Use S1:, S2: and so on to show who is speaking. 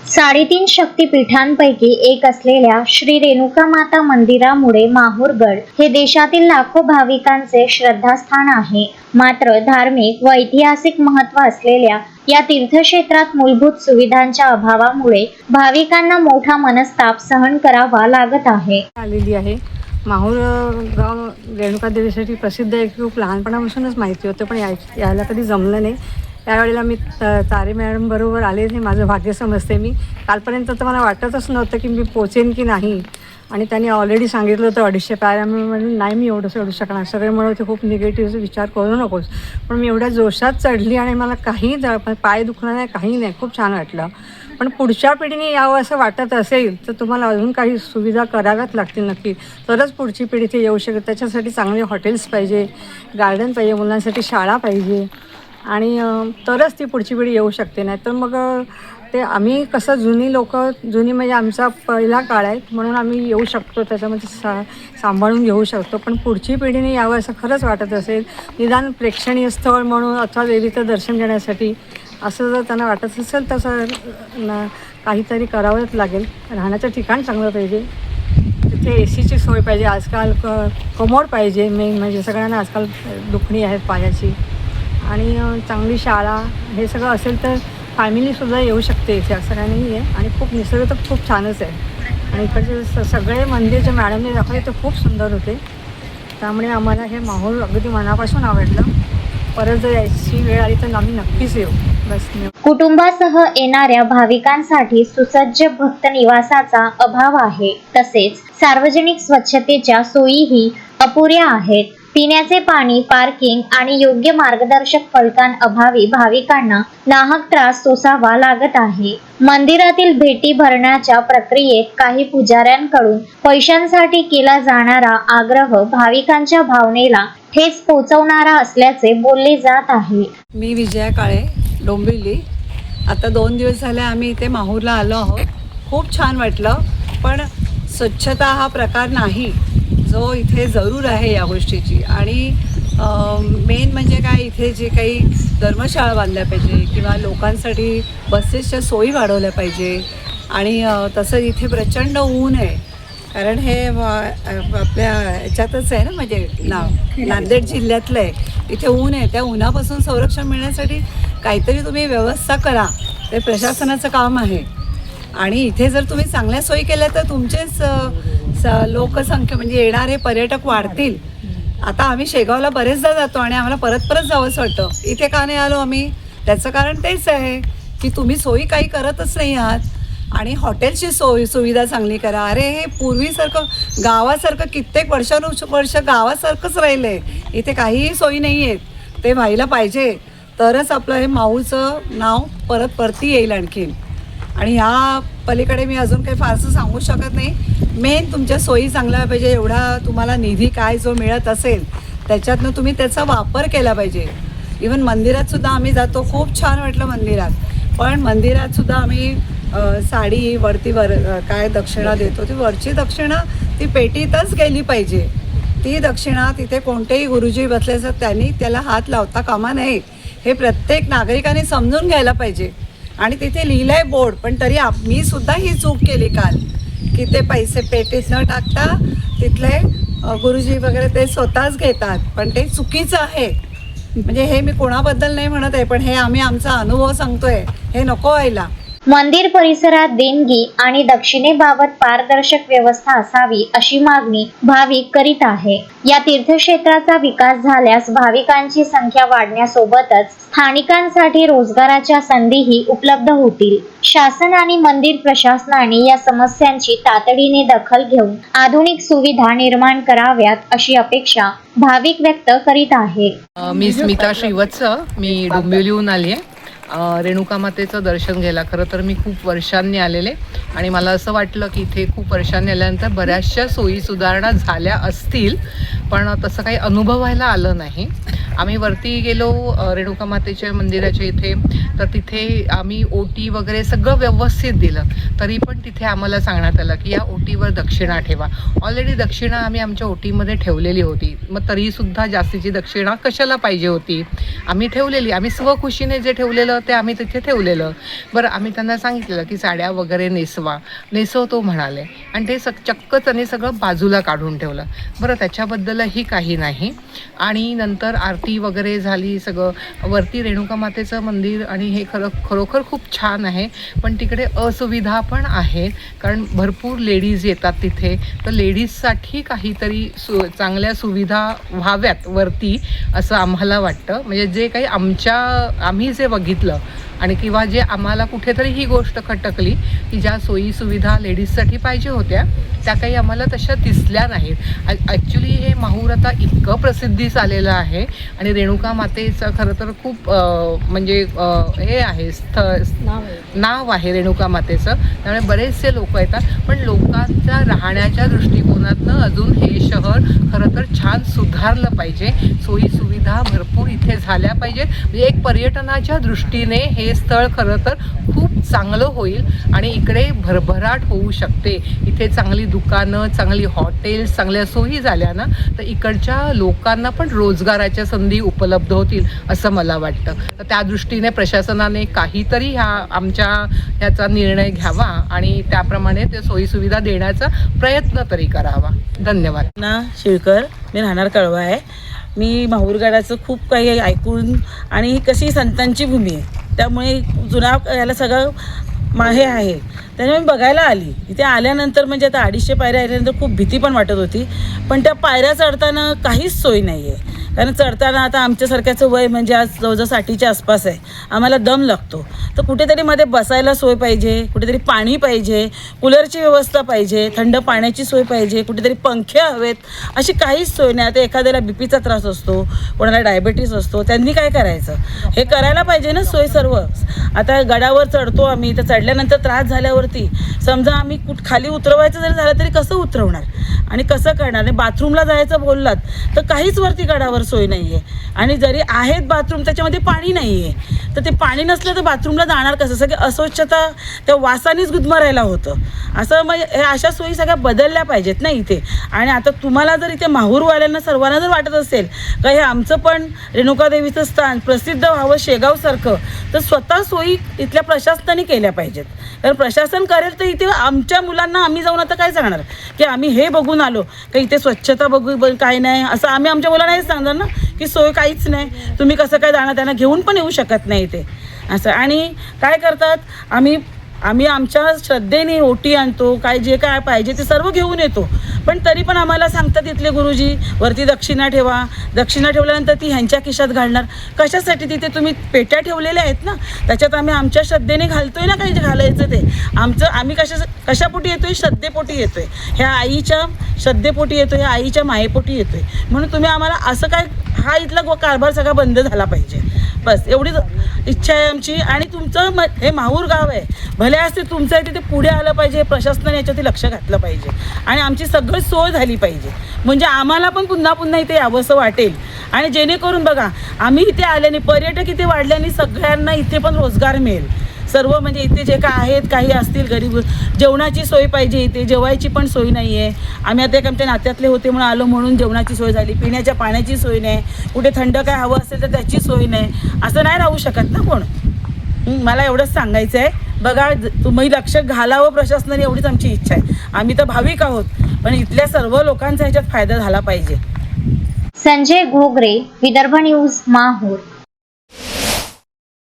S1: 3.5 शक्तिपीठांपैकी एक असलेल्या श्री रेणुका माता मंदिरामुळे माहूरगड हे देशातील लाखो भाविकांचे श्रद्धास्थान आहे। मात्र धार्मिक व ऐतिहासिक महत्त्व असलेल्या या तीर्थक्षेत्रात मूलभूत सुविधांच्या अभावामुळे भाविकांना मोठा मनस्ताप सहन करावा लागत आहे।
S2: आलेली आहे माहूर गाव रेणुका देवीसाठी प्रसिद्ध आहे। खूप लहानपणापासूनच माहिती होतं, पण यायला कधी जमलं नाही। त्यावेळेला मी तारे मॅडम बरोबर आले, हे माझं भाग्य समजते मी। कालपर्यंत तर मला वाटतच नव्हतं की मी पोचेन की नाही, आणि त्यांनी ऑलरेडी सांगितलं होतं 250 पायऱ्या, म्हणून नाही मी एवढं चढू शकणार। सगळे म्हणत होते खूप निगेटिव्ह विचार करू नकोस, पण मी एवढ्या जोशात चढली आणि मला काही पाय दुखणार नाही, काही नाही, खूप छान वाटलं। पण पुढच्या पिढीने यावं असं वाटत असेल तर तुम्हाला अजून काही सुविधा कराव्याच लागतील नक्की, तरच पुढची पिढी ते येऊ शकेल। त्याच्यासाठी चांगले हॉटेल्स पाहिजे, गार्डन पाहिजे, मुलांसाठी शाळा पाहिजे, आणि तरच ती पुढची पिढी येऊ शकते। नाही तर मग ते आम्ही कसं जुनी म्हणजे आमचा पहिला काळ आहे म्हणून आम्ही येऊ शकतो, त्याच्यामध्ये सांभाळून घेऊ शकतो। पण पुढची पिढीने यावं असं खरंच वाटत असेल, निदान प्रेक्षणीय स्थळ म्हणून अथवा देवीचं दर्शन घेण्यासाठी असं जर त्यांना वाटत असेल तसं काहीतरी करावंच लागेल। राहण्याचं ठिकाण चांगलं पाहिजे, तिथे ACची सोय पाहिजे, आजकाल कमोड पाहिजे, मेन म्हणजे सगळ्यांना आजकाल दुखणी आहेत पायाची, आणि चांगली शाळा, हे सगळं असेल तर फॅमिलीसुद्धा येऊ शकते इथे, असं काही नाही आहे। आणि खूप निसर्ग तर खूप छानच आहे, आणि इकडचे सगळे मंदिर जे मॅडमने दाखवले ते खूप सुंदर होते। त्यामुळे आम्हाला हे माहूर अगदी मनापासून आवडलं। परत जर यायची वेळ आली तर आम्ही नक्कीच येऊ। बस
S1: कुटुंबासह येणाऱ्या भाविकांसाठी सुसज्ज भक्त निवासाचा अभाव आहे, तसेच सार्वजनिक स्वच्छतेच्या सोयीही अपुऱ्या आहेत। पिण्याचे पाणी, पार्किंग आणि योग्य मार्गदर्शक फलकांअभावी भाविकांना नाहक त्रास सोसावा लागत आहे। मंदिरातील भेटी भरण्याच्या प्रक्रियेत काही पुजाऱ्यांकडून पैशांसाठी केला जाणारा आग्रह भाविकांच्या भावनेला ठेच पोहोचवणारा असल्याचे बोलले जात आहे।
S3: मी विजया काळे, डोंबिवली। आता 2 दिवस झाले आम्ही इथे माहूरला आलो आहोत। खूप छान वाटलं, पण स्वच्छता हा प्रकार नाही जो इथे जरूर आहे या गोष्टीची। आणि मेन म्हणजे काय, इथे जे काही धर्मशाळा बांधल्या पाहिजे किंवा लोकांसाठी बसेसच्या सोयी वाढवल्या पाहिजे। आणि तसं इथे प्रचंड ऊन आहे, कारण हे आपल्या ह्याच्यातच आहे ना, म्हणजे नांदेड जिल्ह्यातलं आहे। इथे ऊन आहे, त्या उन्हापासून संरक्षण मिळण्यासाठी काहीतरी तुम्ही व्यवस्था करा, ते प्रशासनाचं काम आहे। आणि इथे जर तुम्ही चांगल्या सोयी केल्या तर तुमचेच लोकसंख्या म्हणजे येणारे पर्यटक वाढतील। आता आम्ही शेगावला बरेचदा जातो आणि आम्हाला परत जावंसं वाटतं, इथे का नाही आलो आम्ही? त्याचं कारण तेच आहे की तुम्ही सोयी काही करतच नाही आहात। आणि हॉटेलची सुविधा चांगली करा। अरे हे पूर्वीसारखं गावासारखं कित्येक वर्ष गावासारखंच राहिलं आहे, इथे काहीही सोयी नाही आहेत, ते व्हायला पाहिजे, तरच आपलं हे माहूरचं नाव परती येईल आणखीन। आणि ह्या पलीकडे मी अजून काही फारसं सांगू शकत नाही। मेन तुमच्या सोयी चांगल्या पाहिजे, एवढा तुम्हाला निधी काय जो मिळत असेल त्याच्यातनं तुम्ही त्याचा वापर केला पाहिजे। इवन मंदिरात सुद्धा आम्ही जातो, खूप छान वाटलं मंदिरात, पण मंदिरात सुद्धा आम्ही साडी काय दक्षिणा देतो, ती वरची दक्षिणा ती पेटीतच गेली पाहिजे। ती दक्षिणा तिथे कोणतेही गुरुजी बसले असतात त्यांनी त्याला हात लावता कामा नये, हे प्रत्येक नागरिकाने समजून घ्यायला पाहिजे। आणि तिथे लिहिलं आहे बोर्ड, पण तरी मी सुद्धा ही चूक केली काल, की ते पैसे पेटीत न टाकता तिथले गुरुजी वगैरे ते स्वतःच घेतात, पण ते चुकीचं आहे। म्हणजे हे मी कोणाबद्दल नाही म्हणत आहे, पण हे आम्ही आमचा अनुभव सांगतोय, हे नको व्हायला।
S1: मंदिर परिसरात देणगी आणि दक्षिणेबाबत पारदर्शक व्यवस्था असावी अशी मागणी भाविक करीत आहे। या तीर्थक्षेत्राचा विकास झाल्यास भाविकांची संख्या वाढण्यासोबतच स्थानिकांसाठी रोजगाराच्या संधीही उपलब्ध होतील। शासन आणि मंदिर प्रशासनाने या समस्यांची तातडीने दखल घेऊन आधुनिक सुविधा निर्माण कराव्यात अशी अपेक्षा भाविक व्यक्त करीत आहे।
S4: मी स्मिता श्रीवत्स, मी डोंबिवलीहून आली आहे रेणुका मातेचं दर्शन घ्यायला। खरं तर मी खूप वर्षांनी आलेले, आणि मला असं वाटलं की इथे खूप वर्षांनी आल्यानंतर बऱ्याचशा सोयी सुधारणा झाल्या असतील, पण तसं काही अनुभवायला आलं नाही। आम्ही वरती गेलो रेणुका मातेच्या मंदिराच्या इथे, तर तिथे आम्ही ओटी वगैरे सगळं व्यवस्थित दिलं. तरी पण तिथे आम्हाला सांगण्यात आलं की या ओटीवर दक्षिणा ठेवा. ऑलरेडी दक्षिणा आम्ही आमच्या ओटीमध्ये ठेवलेली होती, मग तरीसुद्धा जास्तीची दक्षिणा कशाला पाहिजे होती. आम्ही ठेवलेली, आम्ही स्वखुशीने जे ठेवलेलं ते आम्ही तिथे ठेवलेलं. बरं, आम्ही त्यांना सांगितलेलं की साड्या वगैरे नेसवतो म्हणाले, आणि ते चक्क त्यांनी सगळं बाजूला काढून ठेवलं. बरं, त्याच्याबद्दलही काही नाही. आणि नंतर आरती वगैरे झाली, सगळं वरती रेणुका मातेचं मंदिर, आणि हे खरोखर खूप छान आहे. पण तिकडे असुविधा पण आहेत, कारण भरपूर लेडीज येतात तिथे, तर लेडीजसाठी काहीतरी चांगल्या सुविधा व्हाव्यात वरती, असं आम्हाला वाटतं. म्हणजे जे काही आम्ही जे बघितलं आणि किंवा जे आम्हाला कुठेतरी ही गोष्ट खटकली की ज्या सोयी सुविधा लेडीजसाठी पाहिजे होत्या त्या काही आम्हाला तशा दिसल्या नाहीत. ॲक्च्युली हे माहूर आता इतकं प्रसिद्धीस आलेलं आहे, आणि रेणुका मातेचं खरं तर खूप म्हणजे हे आहे, नाव आहे रेणुका मातेचं, त्यामुळे बरेचसे लोक येतात. पण लोकांच्या राहण्याच्या दृष्टिकोनातनं अजून हे शहर खरं तर छान सुधारलं पाहिजे. सोयी सुविधा भरपूर इथे झाल्या पाहिजेत. म्हणजे एक पर्यटनाच्या दृष्टीने हे स्थळ खरं तर खूप चांगलं होईल, आणि इकडे भरभराट होऊ शकते. इथे चांगली दुकानं, चांगली हॉटेल्स, चांगल्या सोयी झाल्या ना, तर इकडच्या लोकांना पण रोजगाराच्या संधी उपलब्ध होतील असं मला वाटतं. तर त्या दृष्टीने प्रशासनाने काहीतरी ह्याचा निर्णय घ्यावा, आणि त्याप्रमाणे ते सोयीसुविधा देण्याचा प्रयत्न तरी करावा. धन्यवाद.
S5: ना शिळकर, मी राहणार कळवा आहे. मी माहूरगडाचं खूप काही ऐकून, आणि ही कशी संतांची भूमी आहे त्यामुळे जुना याला सगळं हे आहे, त्यामुळे मी बघायला आली. इथे आल्यानंतर म्हणजे आता 250 पायऱ्या आल्यानंतर खूप भीती पण वाटत होती, पण त्या पायऱ्या चढताना काहीच सोय नाही आहे. कारण चढताना आता आमच्यासारख्याचं वय म्हणजे आज जवळजवळ 60च्या आसपास आहे, आम्हाला दम लागतो. तर कुठेतरी मध्ये बसायला सोय पाहिजे, कुठेतरी पाणी पाहिजे, कूलरची व्यवस्था पाहिजे, थंड पाण्याची सोय पाहिजे, कुठेतरी पंखे हवेत. अशी काहीच सोय नाही. आता एखाद्याला बीपीचा त्रास असतो, कोणाला डायबेटीस असतो, त्यांनी काय करायचं? हे करायला पाहिजे ना सोय सर्व. आता गडावर चढतो आम्ही, तर चढल्यानंतर त्रास झाल्यावरती समजा आम्ही खाली उतरवायचं जरी झालं तरी कसं उतरवणार आणि कसं करणार? आणि बाथरूमला जायचं बोललात तर काहीच वरती गडावर सोय नाही आहे, आणि जरी आहेत बाथरूम त्याच्यामध्ये पाणी नाही आहे. तर ते पाणी नसलं तर बाथरूमला जाणार कसं? सगळे अस्वच्छता, त्या वासानेच गुदमरायला होतं. असं म्हणजे हे अशा सोयी सगळ्या बदलल्या पाहिजेत ना इथे. आणि आता तुम्हाला जर इथे माहूरवाल्यांना सर्वांना जर वाटत असेल का हे आमचं पण रेणुकादेवीचं स्थान प्रसिद्ध व्हावं शेगावसारखं, तर स्वतः सोयी इथल्या प्रशासनाने केल्या पाहिजेत. कारण प्रशासन करेल तर इथे आमच्या मुलांना आम्ही जाऊन आता काय सांगणार की आम्ही हे बघून आलो का इथे स्वच्छता बघू काय नाही, असं आम्ही आमच्या मुलांना हेच सांगणार ना की सोय काहीच नाही, तुम्ही कसं काय जाणार, त्यांना घेऊन पण येऊ शकत नाही इथे असं. आणि काय करतात, आम्ही आमच्या श्रद्धेने ओटी आणतो, काय जे काय पाहिजे ते सर्व घेऊन येतो, पण तरी पण आम्हाला सांगतात इथले गुरुजी वरती दक्षिणा ठेवा. दक्षिणा ठेवल्यानंतर ती ह्यांच्या खिशात घालणार कशासाठी? तिथे तुम्ही पेट्या ठेवलेल्या आहेत ना, त्याच्यात आम्ही आमच्या श्रद्धेने घालतोय ना, काही घालायचं ते आम्ही कशापोटी येतोय? श्रद्धेपोटी येतोय, ह्या आईच्या श्रद्धेपोटी येतोय, ह्या आईच्या मायेपोटी येतोय. म्हणून तुम्ही आम्हाला असं काय, हा इथला कारभार सगळा बंद झाला पाहिजे, बस एवढीच इच्छा आहे आमची. आणि तुमचं हे माहूर गाव आहे, भले असते तुमचं आहे तिथे पुढे आलं पाहिजे, प्रशासनाने याच्यावरती लक्ष घातलं पाहिजे, आणि आमची सगळी सोय झाली पाहिजे, म्हणजे आम्हाला पण पुन्हा पुन्हा इथे यावंसं वाटेल. आणि जेणेकरून बघा आम्ही इथे आल्याने, पर्यटक इथे वाढल्याने सगळ्यांना इथे पण रोजगार मिळेल सर्व. म्हणजे इथे जे काय आहेत, काही असतील गरीब, जेवणाची सोय पाहिजे, इथे जेवायची पण सोय नाही आहे. आम्ही आता एक आमच्या नात्यातले होते म्हणून आलो, म्हणून जेवणाची सोय झाली, पिण्याच्या पाण्याची सोय नाही, कुठे थंड काय हवं असेल तर त्याची सोय नाही. असं नाही राहू शकत ना कोण. मला एवढंच सांगायचं आहे. बघा तुम्ही लक्ष घालावं प्रशासनाने, एवढीच आमची इच्छा आहे. आम्ही तर भाविक आहोत, पण इथल्या सर्व लोकांचा ह्याच्यात फायदा झाला पाहिजे.
S1: संजय घोगरे, विदर्भ न्यूज, माहूर.